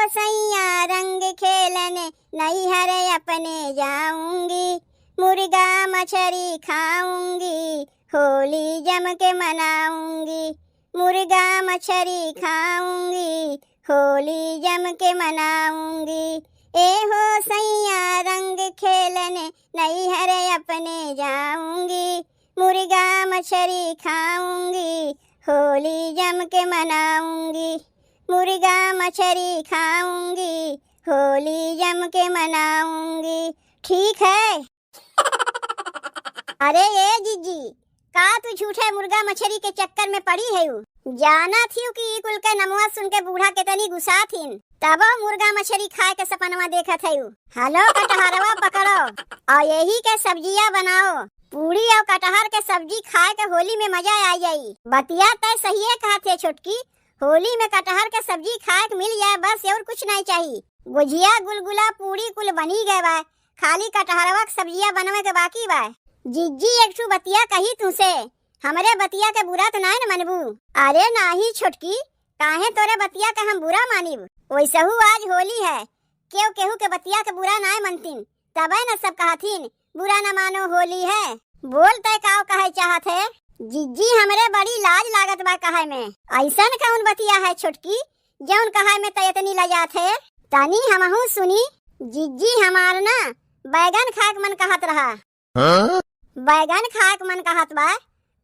सैया रंग खेलने नैहर अपने जाऊंगी, मुर्गा मछली खाऊंगी, होली जम के मनाऊंगी। मुर्गा मछली खाऊंगी, होली जम के मनाऊंगी। ए हो सैया रंग खेलने नैहर अपने जाऊंगी, मुर्गा मछली खाऊंगी, होली जम के मनाऊंगी। मुर्गा मछली खाऊंगी, होली जम के मनाऊंगी। ठीक है। अरे ये जीजी, का तू झूठे मुर्गा मछली के चक्कर में पड़ी है? जाना थी कि कुल के नमवा सुन के बूढ़ा के तनी गुस्सा थीन, तब मुर्गा मछली खाए के सपनवा देखत है। हेलो कटहरवा पकड़ो और यही के सब्जियां बनाओ। पूरी और कटहर के सब्जी खाए के होली में मजा आ जाई। बतिया तय सही है कहा थे छोटकी, होली में कटहर के सब्जी खाए के मिल जाए बस, और कुछ नहीं चाहिए। गुजिया गुलगुला पूरी कुल बनी गए बा, खाली कटहरवा के सब्जियां बनवे के बाकी बा। जिज्जी एक ठू बतिया कही तुसे, हमरे बतिया के बुरा तो नहीं न मनबू? अरे नाही छोटकी, काहे तोरे बतिया के हम बुरा मानिब? वैसहू आज होली है, केहू केहू के बतिया के बुरा नहीं मनतीन, तबे न सब कहतीन बुरा न मानो होली है। बोल तय काव कहे चाहत है? जिज्जी हमरे बड़ी लाज लागत बा कहे में। ऐसन कौन बतिया है छोटकी जौन कहे में तयतनी लजात है? तनी हमहू सुनी। जिज्जी हमार ना बैगन खाक मन कहत रहा। बैगन खाक मन कहत बा।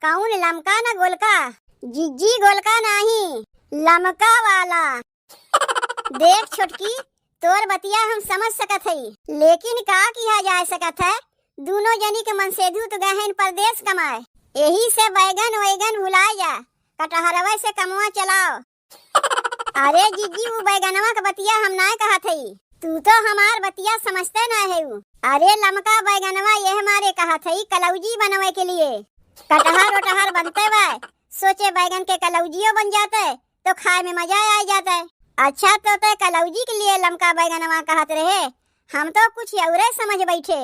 कौन लमका न गोलका? जिज्जी गोलका नहीं, लमका वाला। देख छोटकी, तोर बतिया हम समझ सकत हई, लेकिन का किया जा सकत है? दोनों जनी के मन से तो गहन परदेश कमाए, यही से बैगन वैगन भुलाए जा, कटहरवा से कमवा चलाओ। अरे जिज्जी वो बैगनवा के बतिया हम ना कहत हई, तू तो हमार बतिया समझते ना है। अरे लमका बैगनवा ये हमारे कहत हई कलौजी बनवे के लिए। कटहर वटहर बनते बा, सोचे बैगन के कलौजियो बन जाते तो खाए में मजा आ जाता है। अच्छा तो कलौजी के लिए लमका बैगनवा कहत रहे, हम तो कुछ और समझ बैठे।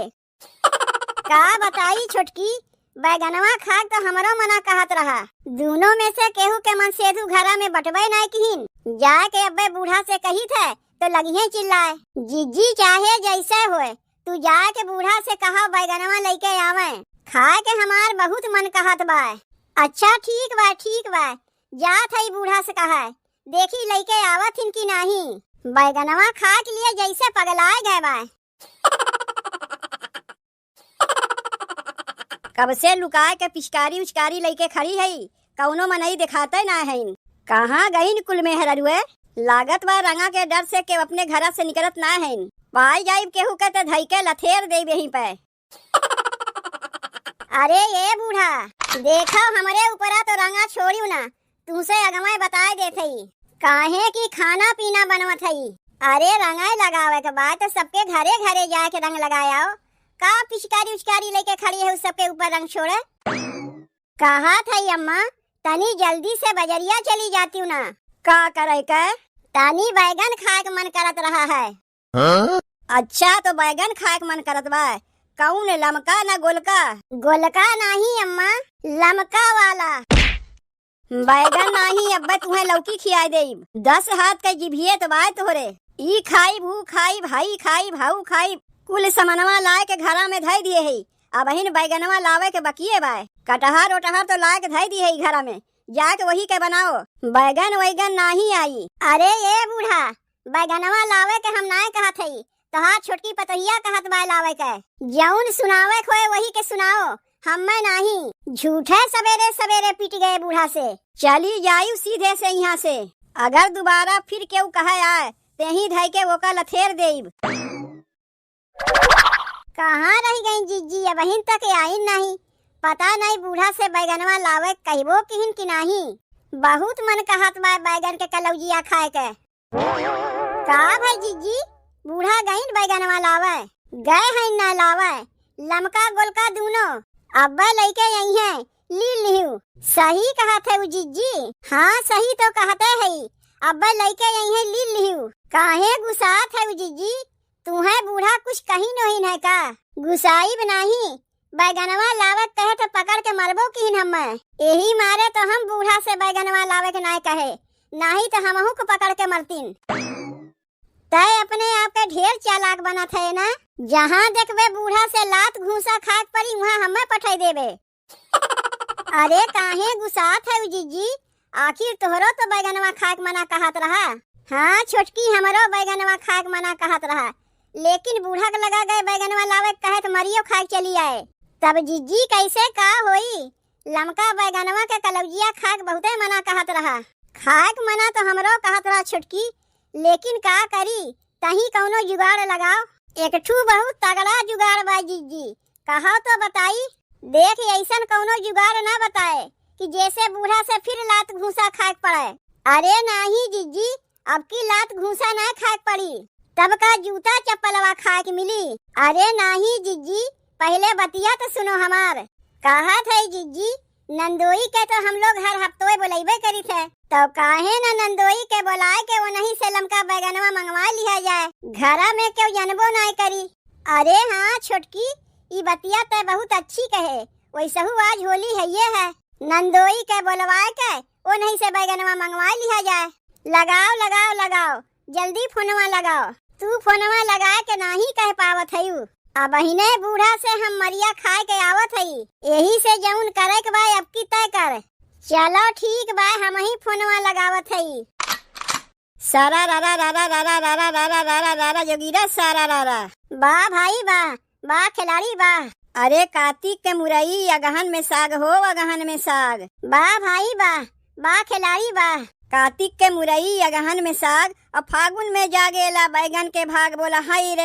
का बताई छोटकी, बैगनवा खाक तो हमरो मना कहत रहा। दोनों में से केहू के मन से घरा में बटवे नहीं किहिन, जाके अब्बे बूढ़ा से कही थे तो लगिए चिल्लाए। जिज्जी चाहे जैसे होए, तू जाके बूढ़ा से कहा बैगनवा लेके आवे, खाए के हमार बहुत मन कहत बा। अच्छा ठीक बा, जात हई बूढ़ा से कहा, देखी लेके आवत हिन की नहीं। बैगनवा खा के लिए जैसे पगलाए गए बा। कब से लुकाए के पिचकारी उचकारी लेके खड़ी है, कौनो मनई दिखाते ना है। कहाँ गई कुल में हरुए? लागत बा रंगा के डर से के अपने घर से निकलत ना है। पाई जाइब केहू के ते धई के लथेर दे यहीं पे। अरे ये बूढ़ा, देखो हमारे ऊपरा तो रंगा छोड़ियो ना, तुमसे अगमाए बताए देते ही काहे की खाना पीना बनवत हई। अरे रंगाए लगावे के बाद तो सबके घरे घरे जाके रंग लगाओ। का पिचकारी उचकारी लेके खड़ी है, उस सबके ऊपर रंग छोड़े? कहा था अम्मा तनी जल्दी से बजरिया चली जाती हूँ ना। का करे के? तनी बैगन खाए के मन करत रहा है। अच्छा तो बैगन खाए के मन करत बा, कौन लमका ना गोलका? गोलका नहीं अम्मा, लमका वाला। बैगन नहीं अब्बे तुम्हें लौकी खियाई दे। 10 हाथ के जिभिये तो बाय तोरे, ई खाई भू खाई भाई खाई भाऊ खाई कुल समनवा लाए के घरा में धई दिए है। अब हिन बैगनवा लावे के बकिए बाय, कटहर ओटहर तो लाए के धई दिए है घरा में, जाके वही के बनाओ। बैगन वैगन नहीं आई। अरे ये बूढ़ा, बैगनवा लावे के हम ना कहत हई, तोहार छोटकी पतोहिया कहत बा लावे के। जौन सुनावे खोए वही के सुनाओ, हमें नहीं। झूठे सवेरे सवेरे पिट गए बूढ़ा से। चली जायु सीधे से यहाँ से, अगर दोबारा फिर केहू कहे आए तेही धई के वो का लथेर देब। कहाँ रह गई जिज्जी, अब हिन तक आई नहीं। पता नहीं बूढ़ा से बैगनवा लावे कहबो किहिन की नहीं। बहुत मन कहत बा बैगन के कलौजिया खाए के। का भाई जिज्जी, बूढ़ा गईन बैगनवा लावे? गए हैं ना लावे, लमका गोलका दोनों अब्बा लेके आई है, ली लिहू। सही कहत है जिज्जी, हाँ सही तो कहते है, अब्बा लेके आई है, ली लिहू। काहे गुस्सात है जिज्जी, तुम्हें बूढ़ा कुछ कहीं नहीं है का? गुसाई बनाही, बैगनवा लावत कहे तो पकड़ के मरबो किन हमें। यही मारे तो हम बूढ़ा से बैगनवा लावे के नहीं कहे, नहीं तो हमहू को पकड़ के मरतीन। तय अपने आप के ढेर चालाक बनत है ना। जहाँ देखबे बूढ़ा से लात घूसा खाक पड़ी वहाँ हमें पठाई देबे। अरे काहे गुस्सात है जीजी, आखिर तोहरो तो बैगनवा खाक मना कहत रहा। हाँ छोटकी, हमरो बैगनवा खाक मना कहत रहा, लेकिन बूढ़ा के लगा गए बैगनवा लावे कहे तो मरियो खाक चली आए। तब जीजी कैसे का होई, लमका बैगनवा के कलौजिया खाक बहुते मना कहत रहा। खाक मना तो हमरो कहत रहा छोटकी, लेकिन का करी, तही कौनो जुगाड़ लगाओ। एक ठू बहुत तगड़ा जुगाड़ बा जीजी, कहो तो बताई। देख ऐसन कौनो जुगाड़ ना बताए कि जैसे बूढ़ा से फिर लात घूसा खाक पड़े। अरे नहीं जीजी, अब की लात घूसा ना खाक पड़ी, तब का जूता चप्पलवा खाक मिली। अरे नहीं जीजी, पहले बतिया तो सुनो हमार। कहा था जीजी, नंदोई के तो हम लोग हर हफ्ते बुलाइबे करी थे, तो काहे ना नंदोई के बुलाए के वो नहीं से लमका बैगनवा मंगवा लिया जाए, घरा में क्यों जनबो नहीं करी। अरे हाँ छोटकी, ई बतिया तो बहुत अच्छी कहे, वैसहू आज होली है ये है, नंदोई के बुलवाए के वो नहीं से बैगनवा मंगवा लिया जाए। लगाओ लगाओ लगाओ, जल्दी फोनवा लगाओ। तू फोनवा लगाए के नहीं कह पावत हयू, अब अहिने बूढ़ा से हम मरिया खाए के आवत हई, यही से जौन करे के बा अब की तय कर। चलो ठीक बा, हम ही फोनवा लगावत हई। सारा रारा रारा रारा रारा रारा रारा रारा जोगीरा सारा रारा। वाह भाई वाह, वाह खिलाड़ी वाह। अरे कार्तिक के मुरई अगहन में साग हो, अगहन में साग। वाह भाई वाह, वाह खिलाड़ी वाह। कार्तिक के मुरई अगहन में साग, और फागुन में जागेला बैगन के भाग, बोला हाय रे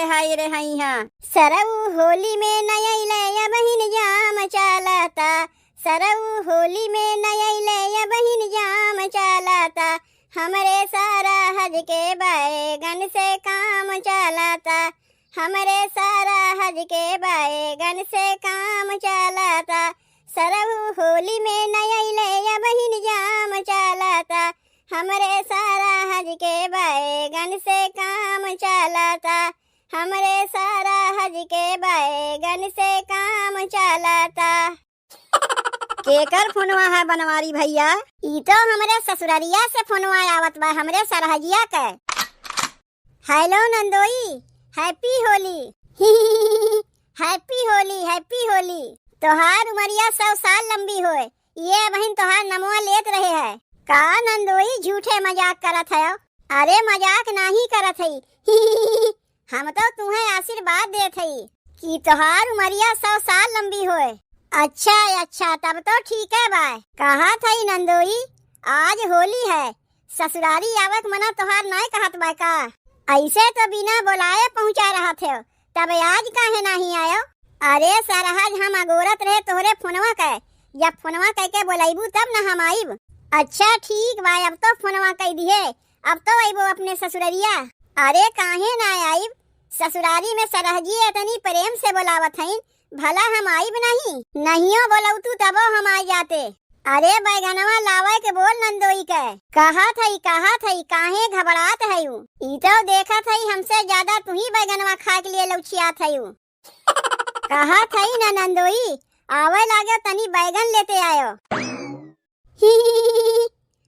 हैया। सरऊ होली में नयले बहिन जाम चलता, सरऊ होली में नयले बहिन जाम चलता, हमरे सारा हज के बैगन से काम चलता, हमरे सारा हज के बैगन से काम चलता, सरऊ होली में नयले बहिन जाम चलता, हमरे सारा हज के बैगन से काम चलता, हमरे सारा हज के बैगन से काम चलता। केकर फोनवा है बनवारी भैया? ई तो हमरे ससुरारिया से फोनवा आवत बा, हमरे सरहजिया के। हेलो नंदोई, happy Holi. Happy Holi, happy Holi. तोहार उमरिया 100 साल लंबी होए, ये बहन तोहार नमवा लेत रहे है। का नंदोई झूठे मजाक करत है? अरे मजाक नहीं करत है, हम तो तुम्हें आशीर्वाद देत हई कि तोहार उमरिया 100 साल लंबी होए। अच्छा अच्छा, तब तो ठीक है बाय। कहा था नंदोई, आज होली है, ससुरारी आवक मना तोहार नहीं कहत बा का? ऐसे तो बिना बुलाए पहुँचा रहा थे, तब आज काहे नहीं आयो? अरे सरहज हम अगोरत रहे तोहरे फोनवा के, जब फोनवा कह के बुलाइबू तब न हम आइब। अच्छा ठीक बा, अब तो फोनवा कह दिए, अब तो आइबो अपने ससुररिया। अरे काहे ना आइब, ससुरारी में सरहजी इतनी प्रेम से बुलावत हईन, भला हम आइब नहीं? नहियो बोलौतू तबो हम आ जाते। अरे बैगनवा लावे के बोल नंदोई के। कहा थई काहे घबरात हयू? ई तो देखा थई हमसे ज्यादा तू ही बैगनवा खा के लिए लौचियात हयू। कहा थई ना नंदोई, आवे लागे तनी बैगन लेते आयो।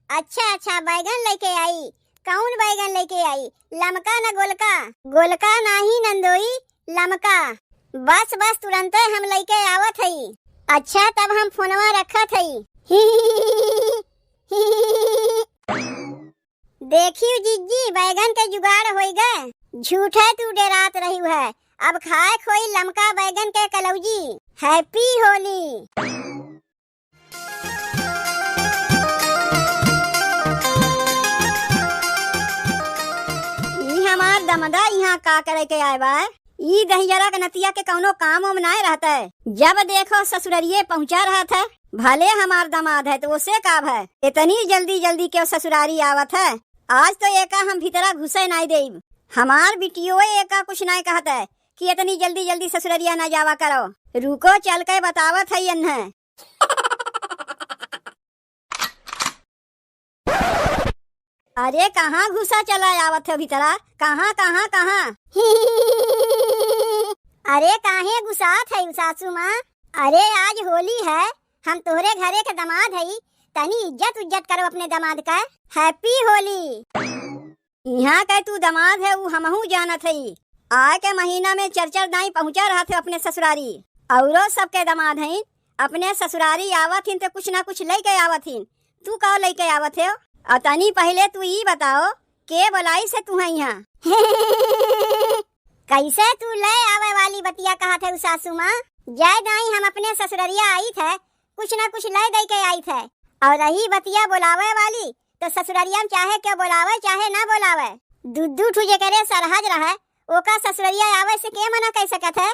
अच्छा अच्छा, बैगन लेके आई। कौन बैगन लेके आई, लमका न गोलका? गोलका नहीं नंदोई, लमका। बस बस तुरंत हम लेके आवत हई। अच्छा तब हम फोनवा रखत हई। देखियो जीजी, बैगन के जुगाड़ होई गए। झूठे तू डरात रही है, अब खाए खोई लमका बैगन के कलौजी। हैप्पी होली। हमार दमदा यहाँ का करे के आए बा? ई दहियरा के नतिया के कौनो काम उम नहीं रहता है, जब देखो ससुरारिये पहुँचा रहा था। भले हमार दामाद है तो उसे काब है, इतनी जल्दी जल्दी के ससुरारी आवत है। आज तो एका हम भीतरा घुसे नहीं देब। हमार बिटियो एका कुछ नहीं कहता है कि इतनी जल्दी जल्दी ससुरारिया न जावा करो। रुको चल के बतावत है इन्हें। अरे कहाँ घुसा चला आवत है भीतरा? कहाँ कहाँ कहाँ? अरे काहे गुस्सात है सासू माँ? अरे आज होली है, हम तोहरे घरे के दामाद हई, तनी इज्जत उज्जत करो अपने दामाद का। हैप्पी होली। यहाँ के तू दमाद है वो हमहू जानत हई। आए के महीना में चरचर दाई पहुँचा रहा थे अपने ससुरारी। औरो सबके दमाद हैं अपने ससुरारी आवत हिन तो कुछ ना कुछ लेके आवत हिन। तू का लेके आवत है? और तनी पहले तू ये बताओ के बोलाई से तू है यहाँ? कैसे तू ले आवे वाली बतिया कहा थे सासू माँ? जय दाई हम अपने ससुररिया आई थे, कुछ ना कुछ ले दे के आई थे। और रही बतिया बोलावे वाली तो ससुररिया में चाहे क्या बोलावे चाहे ना बोलावे, दुद्दू ठुजे करे सरहज रहे ओका ससुररिया आवे से के मना कह सकत है?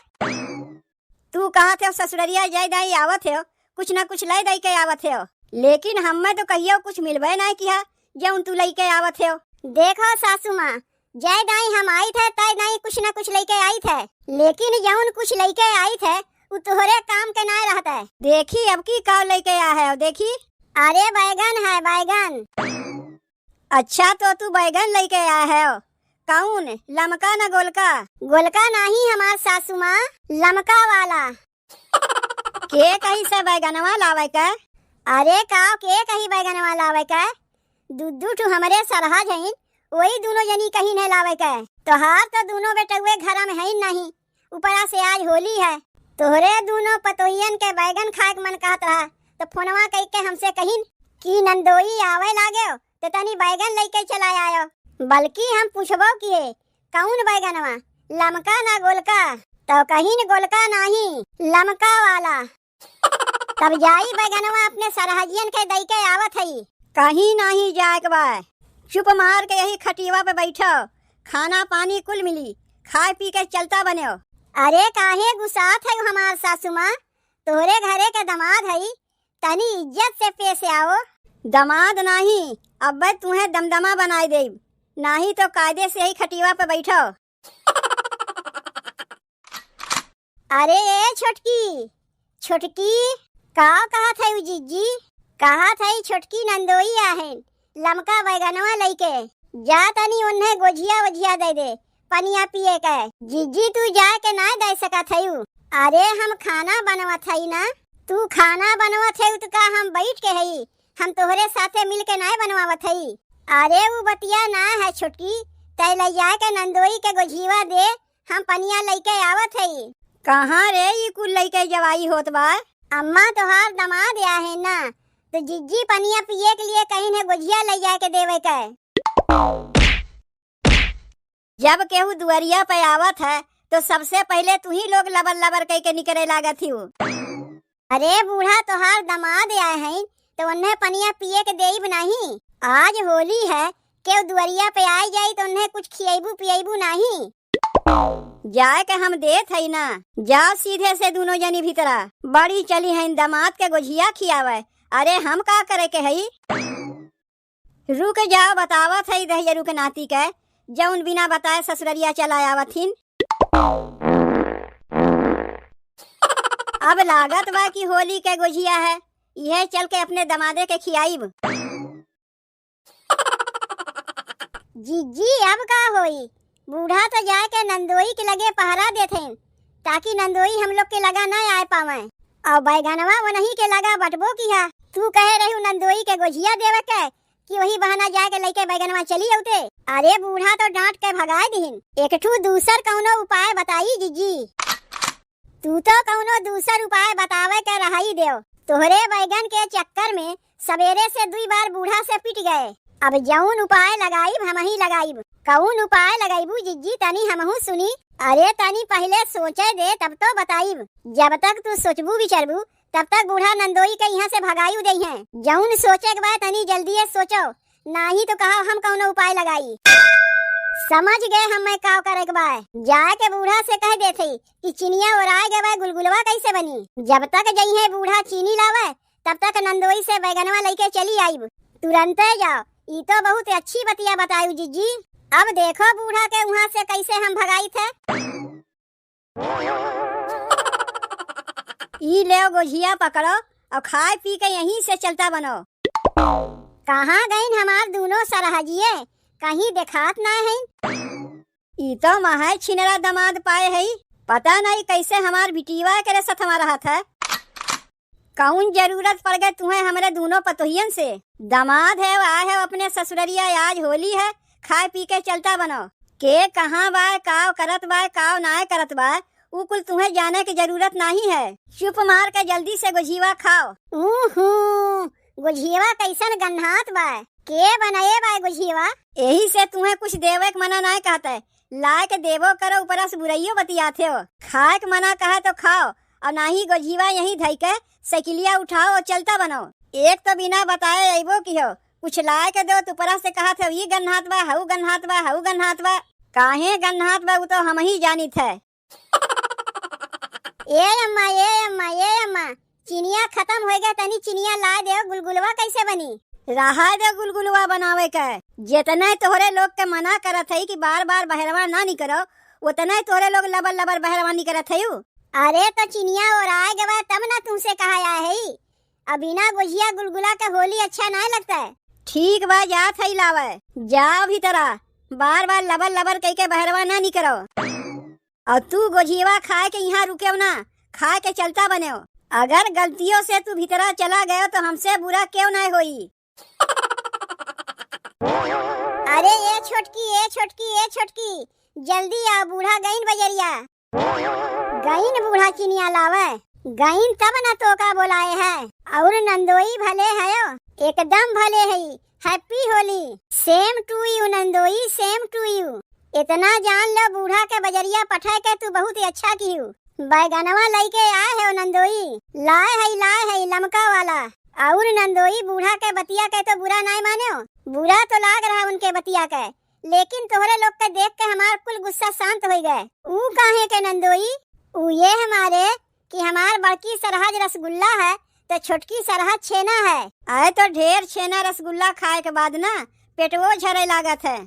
तू कहा थे ससुररिया जय दाई आवत है कुछ ना कुछ ले दे के आवत है, लेकिन हमें तो कहियो कुछ मिलबे नहीं किया जौन तू लेके आवत है। देखो सासू माँ, जय दाई हम आई थे तय दाई कुछ ना कुछ लेके आई थे, लेकिन जौन कुछ लेके आई थे वो तोहरे काम के ना रहता है। देखी अब की का लेके आया है? देखी, अरे बैगन है बैगन। अच्छा तो तू बैगन लेके आया है? कौन, लमका ना गोलका? गोलका नहीं हमार सासू माँ, लमका वाला। के कहीं से बैगनवा लावे का? अरे का के कहीं बैगनवा लावे का? दुद्दू ठू हमारे सरहज हैं वही दोनों जनी कहीं नहीं लावे का। तोहार तो दोनों बेटुए घर में है नहीं, ऊपरा से आज होली है। तोहरे दोनों पतोहियन के बैगन खाए के मन कहत रहा तो फोनवा कह के हमसे कहीं कि नंदोई आवे लागे तो तनी बैगन लेके चला आयो। बल्कि हम पूछबो किए कौन बैगनवा, लमका ना गोलका? तो कहीं गोलका नहीं लमका वाला। तब जाई बैगनवा अपने सरहजियन के दई के आवत हई। कहीं नहीं जाए के बा, चुप मार के यही खटिवा पे बैठो, खाना पानी कुल मिली, खाए पी के चलता बनो। अरे काहे गुस्सात है हमार सासू माँ? तोहरे घरे के दमाद हई, तनी इज्जत से पेश आओ। दमाद नहीं, अब तुम्हें दमदमा बनाए दे, नहीं तो कायदे से ही खटिवा पे बैठो। अरे ए छोटकी छोटकी का कहा था जीजी? कहा था छोटकी नंदोई आहे लमका बैगनवा लेके जा, तनी उन्हें गोझिया वझिया दे दे पनिया पिए के। जीजी तू जा के ना दे सकत हई? अरे हम खाना बनवत हई ना, तू खाना बनवत है तो का हम बैठ के हई, हम तोहरे साथे मिल के ना बनवावत हई। अरे वो बतिया ना है छोटकी, तय ले जाए के नंदोई के गोझीवा दे, हम पनिया लेके आवत हई। कहाँ रे ये कुल लेके जवाई होत बा? अम्मा तोहार दमाद या है ना, तो जिज्जी पनिया पिए के लिए कहीं ने गोझिया ले जाए के देवे के। जब केहू दुआरिया पे आवत है तो सबसे पहले तू ही लोग लबर लबर कह के निकले लागत ही। अरे बूढ़ा तोहार दमाद आए हैं तो उन्हें पनिया पिए के देब नहीं। आज होली है, केहू दुआरिया पे आई जाई तो उन्हें कुछ खियाबू पियाबू नहीं। जाए के हम देत है ना, जाओ सीधे से दोनों जनी भीतरा, बड़ी चली है दमाद के गोझिया खियावे। अरे हम का करे के हई? रुक जाओ बतावत है दहियरू के नाती के जौन बिना बताए ससुररिया चला आवत हिन। अब लागत बा कि होली के गोझिया है, यह चल के अपने दमादे के खियाईब। जीजी अब का होई? बूढ़ा तो जाए के नंदोई के लगे पहरा देते ताकि नंदोई हम लोग के लगा न आए पावे, और बैगनवा वो नहीं के लगा बटबो किया। तू कहे रही नंदोई के गोझिया देवे के कि वही बहाना जाके लेके बैगनवा चली औते। अरे बूढ़ा तो डांट के भगाए दीन, एक ठू दूसर कौनो उपाय बताई जीजी। तू तो कौनो दूसर उपाय बतावे के रहाई देव, तोहरे बैगन के चक्कर में सवेरे से 2 बार बूढ़ा से पिट गए। अब जौन उपाय लगाईब हम ही लगाईब। कौन उपाय लगाईबू जीजी तनी हमहू सुनी? अरे तनी पहले सोचे दे तब तो बताईब। जब तक तू सोचबू विचारबू तब तक बूढ़ा नंदोई के यहाँ से भगायू दे हैं। जौन सोचे के बाद तनी जल्दी सोचो, नहीं तो कहा हम कौनो उपाय लगाई। समझ गए हम मैं का करे के बाद? जाए के बूढ़ा से कह देते कि चीनिया ओराए गए बा, गुलगुलवा कैसे बनी। जब तक जई है बूढ़ा चीनी लावे तब तक नंदोई से बैगनवा लेके चली आईब। तुरंत जाओ, ये तो बहुत अच्छी बतिया बतायू जीजी। अब देखो बूढ़ा के वहाँ से कैसे हम भगाई थे। ई ले गोझिया पकड़ो और खाए पी के यहीं से चलता बनो। कहाँ गईन हमार दोनों सरहजिए, कहीं देखात ना है। ई तो महाय छिनरा दमाद पाए है, पता नहीं कैसे हमार बिटिया के साथ हमारा हाथ है। कौन जरूरत पड़ गई तुम्हें हमारे दोनों पतोहियन से? दमाद है आए है अपने ससुररिया, आज होली है खाए पी के चलता बनो। के कहाँ बा, काव करत बा, काव नाय करत बा, उ कुल तुम्हें जाने की जरूरत नहीं है। चुप मार के जल्दी से गोझीवा खाओ। गोझीवा कैसन गन्हात बा, के बनाए बा गोझीवा? यही से तुम्हें कुछ देवे के मना नहीं कहते, लाए के देवो करो, ऊपर से बुराइयो बतियाते हो। खाए के मना कहे तो खाओ, और ना ही गोझीवा यही धई के साइकिलिया उठाओ और चलता बनो। एक तो बिना बताए अइबो की हो, कुछ लाए के दो तो ऊपर से कहा थे ये गन्हात बा, हऊ गन्हात बा, हऊ गन्हात बा। काहे गन्हात बा वो तो हम ही जानी थे। ए अम्मा, ए अम्मा, ए अम्मा, चिनिया खत्म हो गया, तनी चिनिया ला दे। गुलगुलवा कैसे बनी? रहा दे गुलगुलवा बनावे के। जितने तोहरे लोग के मना करत है कि बार बार बहरवा ना निकरो, उतने तोहरे लोग लबर लबर बहरवानी करत है। अरे तो चिनिया और आए गवा तब ना तुमसे कहा है। अब बिना गुजिया गुलगुला के होली अच्छा नहीं लगता है। ठीक बा, जा थई लावे, जाओ भीतरा, बार बार लबर लबर कह के बहरवा ना निकरो। और तू गोझीवा खाए के यहाँ रुके ना, खाए के चलता बने। अगर गलतियों से तू भीतरा चला गया तो हमसे बुरा क्यों नहीं होई। अरे ये छोटकी, ये छोटकी, ये छोटकी, जल्दी आ, बूढ़ा गईन बजरिया। गईन बूढ़ा चिनिया लावे, गईन तब न तो का बोलाए है। और नंदोई भले है, एकदम भले है। Happy Holi. Same to you नंदोई, सेम टू यू। इतना जान लो बूढ़ा के बजरिया पठा के तू बहुत ही अच्छा की हूँ। बैगनवा लेके आए है नंदोई, लाए है लमका वाला। और नंदोई बूढ़ा के बतिया के तो बुरा नहीं माने, बुरा तो लाग रहा उनके बतिया के, लेकिन तोहरे लोग के देख के हमार कुल गुस्सा शांत हो गए। ऊ काहे के नंदोई? ऊ ये हमारे कि हमार बड़की सरहज रसगुल्ला है तो छोटकी सरहज छेना है। आए तो ढेर छेना रसगुल्ला खाए के बाद ना पेटवो झरे लागत है।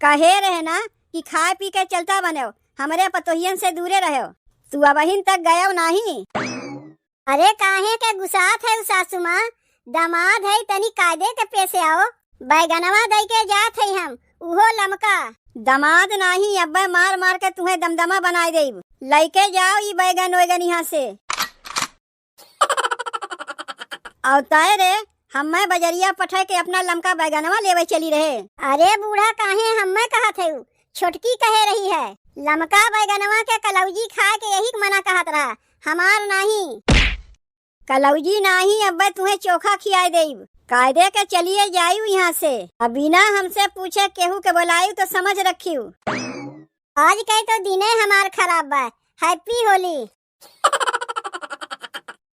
कहे रहे ना कि खाए पी के चलता बनो, हमारे पतोहियन से दूरे रहो। तू अबहिन तक गयो नहीं। अरे काहे के गुसात है सासू माँ, दामाद है, तनी कायदे के पैसे आओ। बैगनवा दई के जात है हम, उहो लमका। दामाद नहीं, अब्बे मार मार के तुम्हें दमदमा बनाए देब। लेके जाओ ये बैगन वैगन यहाँ से। और तय रे हमें बजरिया पठा के अपना लमका बैगनवा लेवे चली रहे। अरे बूढ़ा काहे हमें कहा थे, छोटकी कहे रही है। लमका बैगनवा के कलौजी खा के यही मना कहत रहा, हमार नहीं। कलौजी नहीं, अब्बे तुम्हें चोखा खियाए देब। कायदे के चलिए जायू यहाँ से। अब बिना हमसे पूछे केहू के बुलायू तो समझ रखियो। आज कहे तो दिने हमार खराब बा। हैप्पी होली।